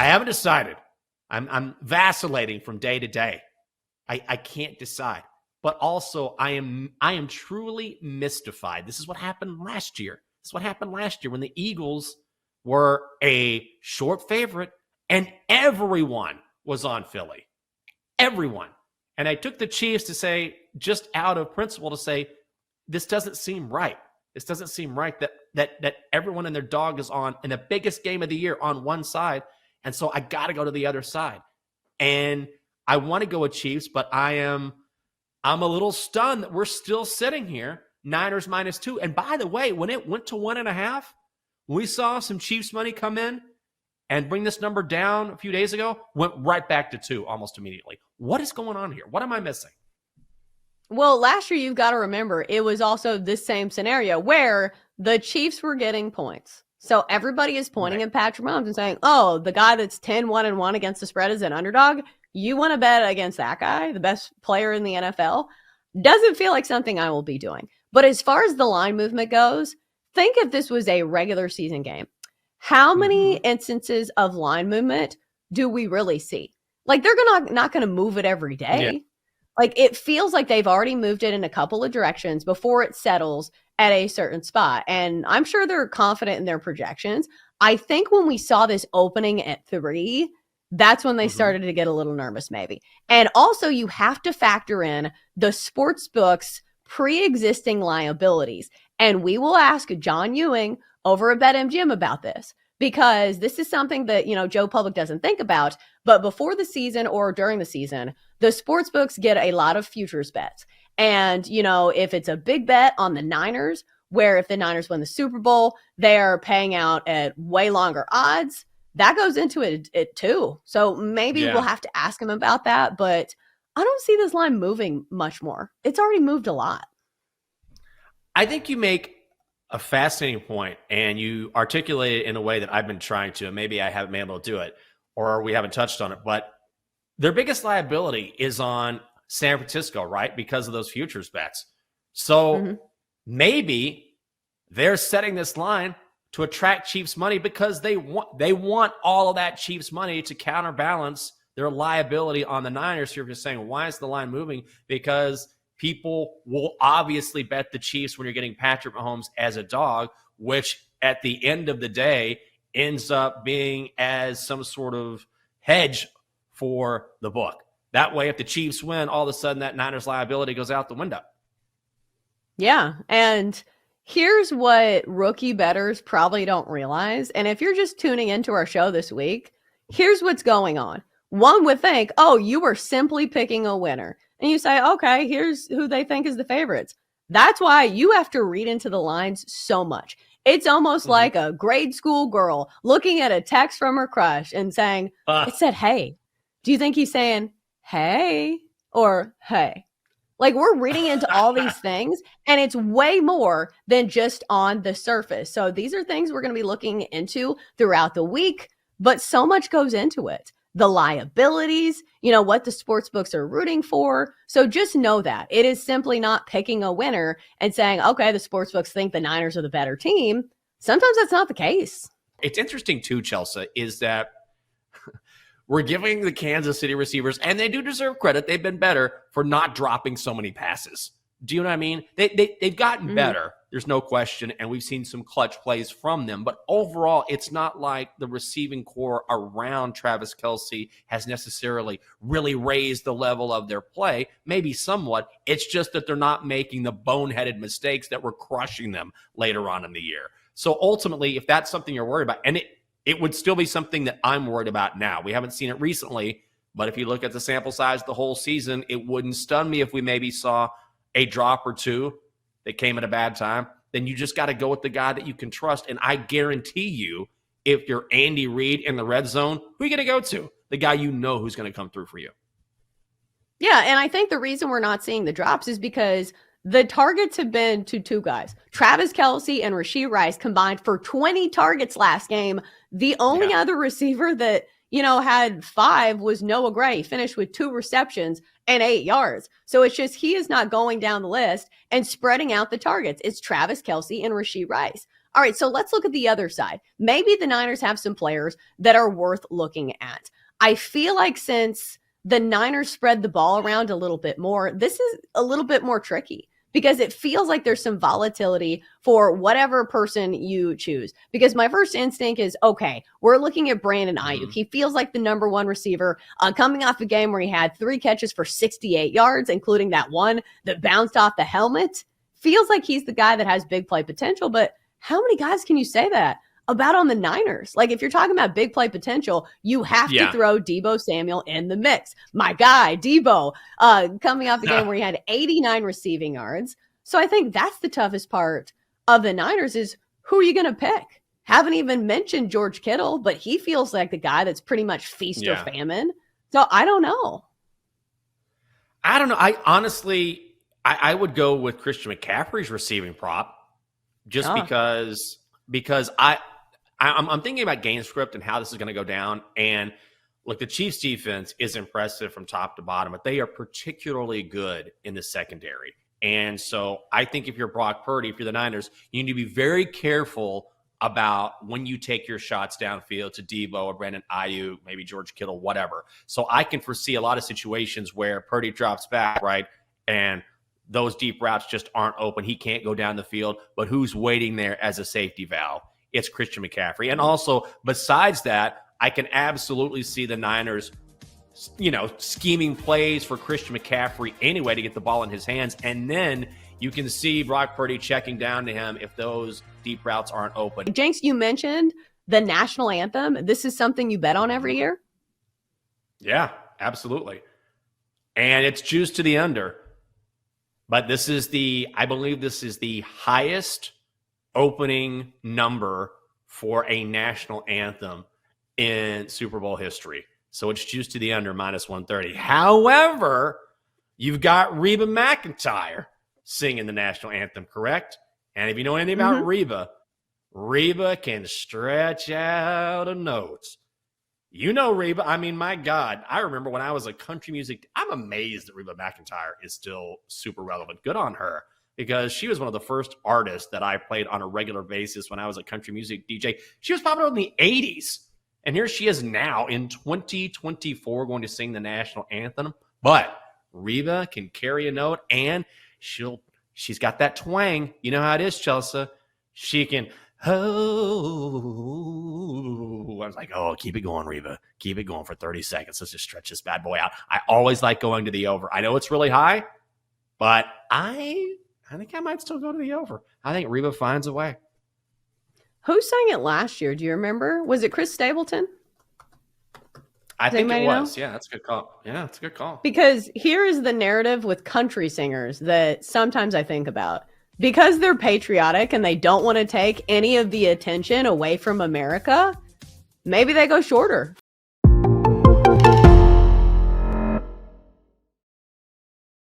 I haven't decided. I'm vacillating from day to day. I can't decide. But also, I am truly mystified. This is what happened last year. This is what happened last year when the Eagles were a short favorite and everyone was on Philly. Everyone. And I took the Chiefs to say, just out of principle, to say, this doesn't seem right. This doesn't seem right that everyone and their dog is on in the biggest game of the year on one side. And so I got to go to the other side. And I want to go with Chiefs, but I'm a little stunned that we're still sitting here, Niners -2. And by the way, when it went to 1.5, we saw some Chiefs money come in and bring this number down a few days ago, went right back to 2 almost immediately. What is going on here? What am I missing? Well, last year, you've got to remember, it was also this same scenario where the Chiefs were getting points. So everybody is pointing at Patrick Mahomes and saying, oh, the guy that's 10-1-1 against the spread is an underdog. You want to bet against that guy, the best player in the NFL? Doesn't feel like something I will be doing. But as far as the line movement goes, think if this was a regular season game. How many instances of line movement do we really see? Like, they're not going to move it every day. Yeah. Like, it feels like they've already moved it in a couple of directions before it settles at a certain spot. And I'm sure they're confident in their projections. I think when we saw this opening at 3, that's when they started to get a little nervous, maybe. And also, you have to factor in the sports book's pre-existing liabilities. And we will ask John Ewing over at BetMGM about this, because this is something that, Joe Public doesn't think about. But before the season or during the season, the sports books get a lot of futures bets. And, if it's a big bet on the Niners, where if the Niners win the Super Bowl, they are paying out at way longer odds, that goes into it too. So maybe we'll have to ask him about that. But I don't see this line moving much more. It's already moved a lot. I think you make a fascinating point, and you articulate it in a way that I've been trying to, and maybe I haven't been able to do it, or we haven't touched on it. But their biggest liability is on San Francisco, right? Because of those futures bets. So maybe they're setting this line to attract Chiefs money because they want all of that Chiefs money to counterbalance their liability on the Niners. You're just saying, why is the line moving? Because people will obviously bet the Chiefs when you're getting Patrick Mahomes as a dog, which at the end of the day ends up being as some sort of hedge for the book. That way, if the Chiefs win, all of a sudden that Niners liability goes out the window. Yeah, and here's what rookie bettors probably don't realize. And if you're just tuning into our show this week, here's what's going on. One would think, oh, you were simply picking a winner. And you say, okay, here's who they think is the favorites. That's why you have to read into the lines so much. It's almost like a grade school girl looking at a text from her crush and saying, it said, hey. Do you think he's saying, hey, or hey? Like, we're reading into all these things, and it's way more than just on the surface. So these are things we're going to be looking into throughout the week, but so much goes into it. The liabilities, what the sports books are rooting for. So just know that it is simply not picking a winner and saying, okay, the sports books think the Niners are the better team. Sometimes that's not the case. It's interesting too, Chelsa, is that we're giving the Kansas City receivers, and they do deserve credit, they've been better for not dropping so many passes. Do you know what I mean? They've gotten better. There's no question, and we've seen some clutch plays from them. But overall, it's not like the receiving core around Travis Kelce has necessarily really raised the level of their play, maybe somewhat. It's just that they're not making the boneheaded mistakes that were crushing them later on in the year. So ultimately, if that's something you're worried about, and it would still be something that I'm worried about now. We haven't seen it recently, but if you look at the sample size the whole season, it wouldn't stun me if we maybe saw a drop or two that came at a bad time. Then you just got to go with the guy that you can trust. And I guarantee you, if you're Andy Reid in the red zone, who are you going to go to? The guy you know who's going to come through for you. Yeah, and I think the reason we're not seeing the drops is because the targets have been to 2 guys. Travis Kelce and Rashee Rice combined for 20 targets last game. The only other receiver that, had 5 was Noah Gray, finished with 2 receptions and 8 yards. So it's just he is not going down the list and spreading out the targets. It's Travis Kelce and Rashee Rice. All right, so let's look at the other side. Maybe the Niners have some players that are worth looking at. I feel like since the Niners spread the ball around a little bit more, this is a little bit more tricky because it feels like there's some volatility for whatever person you choose. Because my first instinct is, okay, we're looking at Brandon Aiyuk. He feels like the number one receiver coming off a game where he had 3 catches for 68 yards, including that one that bounced off the helmet. Feels like he's the guy that has big play potential, but how many guys can you say that about on the Niners? Like, if you're talking about big play potential, you have to throw Deebo Samuel in the mix. My guy, Deebo, coming off the game where he had 89 receiving yards. So I think that's the toughest part of the Niners is who are you going to pick? Haven't even mentioned George Kittle, but he feels like the guy that's pretty much feast or famine. So I don't know. I honestly, I would go with Christian McCaffrey's receiving prop just because I'm thinking about game script and how this is going to go down. And look, the Chiefs defense is impressive from top to bottom, but they are particularly good in the secondary. And so I think if you're Brock Purdy, if you're the Niners, you need to be very careful about when you take your shots downfield to Deebo or Brandon Aiyuk, maybe George Kittle, whatever. So I can foresee a lot of situations where Purdy drops back, right? And those deep routes just aren't open. He can't go down the field, but who's waiting there as a safety valve? It's Christian McCaffrey. And also, besides that, I can absolutely see the Niners, scheming plays for Christian McCaffrey anyway to get the ball in his hands. And then you can see Brock Purdy checking down to him if those deep routes aren't open. Jenks, you mentioned the national anthem. This is something you bet on every year? Yeah, absolutely. And it's juiced to the under. But I believe this is the highest opening number for a national anthem in Super Bowl history. So it's juiced to the under -130. However, you've got Reba McEntire singing the national anthem, correct? And if you know anything about Reba can stretch out a note. You know Reba. I mean, my God, I remember when I was a country music. I'm amazed that Reba McEntire is still super relevant. Good on her, because she was one of the first artists that I played on a regular basis when I was a country music DJ. She was popular in the 80s. And here she is now in 2024 going to sing the national anthem. But Reba can carry a note, and she's got that twang. You know how it is, Chelsa. She can, I was like, keep it going, Reba. Keep it going for 30 seconds. Let's just stretch this bad boy out. I always like going to the over. I know it's really high, but I think I might still go to the over. I think Reba finds a way. Who sang it last year? Do you remember? Was it Chris Stapleton? I think it was. Yeah, that's a good call. Yeah, that's a good call. Because here is the narrative with country singers that sometimes I think about. Because they're patriotic and they don't want to take any of the attention away from America, maybe they go shorter.